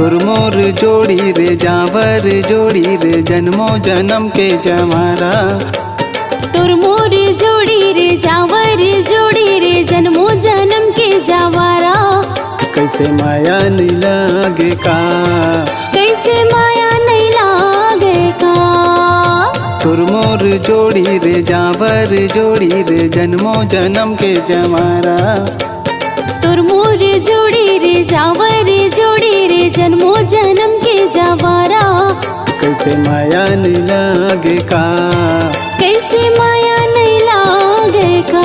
तुर मोर जोड़ी रे जावर जोड़ी रे जन्मों जन्म के जमारा। तुर मोर जोड़ी रे जावर जोड़ी रे जन्मों जन्म के जवारा। कैसे माया नहीं लागे का, कैसे माया नहीं लागे का। तुर मोर जोड़ी रे जावर जोड़ी रे जन्मों जन्म के जमारा। तुर मोर जोड़ी रे जावर जोड़ी रे जन्मों जन्म के जवारा। कैसे माया नहीं लागे का, कैसे माया नहीं लागे का।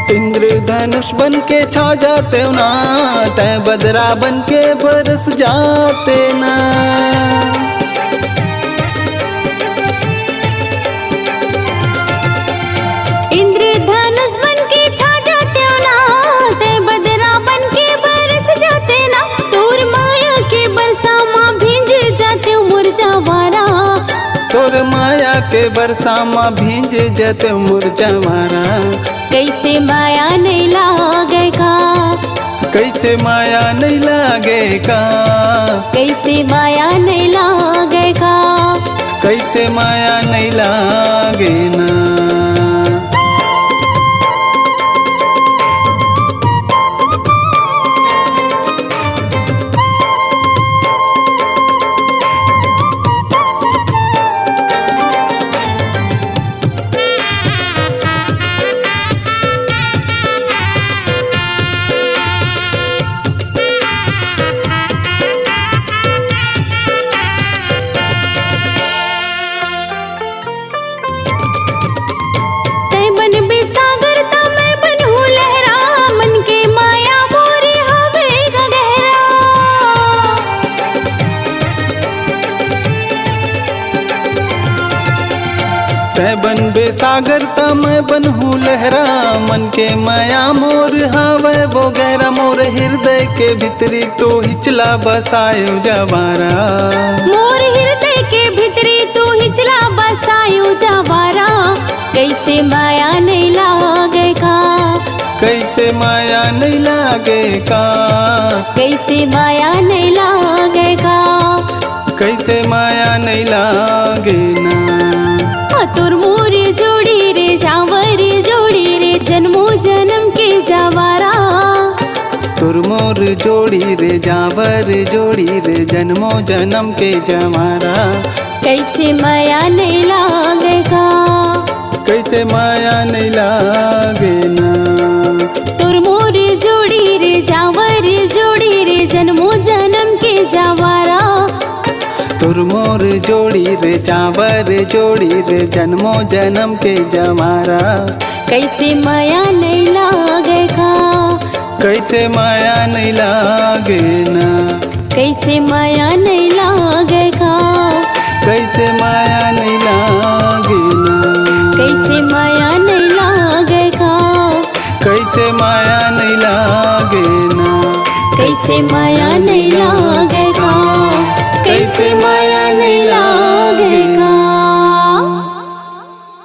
इंद्रधनुष बन के छा जाते हो ना, तय बदरा बन के बरस जाते ना। इंद्रधनुष बन के छा जाते हो ना, तय बदरा बन के बरस जाते ना। तोर माया के बरसा माँ भींज जाते हो मुरझावारा। तोर माया के बरसा माँ भींज जाते हो मुरझावारा। कैसे माया नहीं लागे का, कैसे माया नहीं लागे का। कैसे माया नहीं लागे का। कैसे माया नहीं लागे ना। तै बन बेसागर ता मैं बनहूँ लहरा, मन के माया मोर हावे वो गहरा। मोर हृदय के भीतरी तो हिचला बसायो जवारा। मोर हृदय के भीतरी तो हिचला बसायो जवारा। कैसे माया नहीं लागे का, कैसे माया नहीं लागे का। कैसे माया नहीं लागे का। कैसे माया नहीं लागे ना। तुर मोर जोड़ी रे जावर जोड़ी रे जन्मों जन्म के जवारा। तुर मोर जोड़ी रे जावर जोड़ी रे जन्मों जन्म के जमारा। कैसे माया नहीं लागे का, कैसे माया नहीं लागे ना। तुर मोर जोड़ी रे जावर जोड़ी रे जन्मों जन्म के जवारा। तुर मोर जोड़ी रे जावर जोड़ी रे जन्मों जन्म के जमारा। कैसे माया नहीं लागे का, कैसे माया नहीं लागे ना। कैसे माया नहीं लागे का। कैसे माया नहीं लागे ना। कैसे माया नहीं लागे का। कैसे माया नहीं लागे ना। कैसे माया नहीं लागे का। कैसे माया नहीं लागे।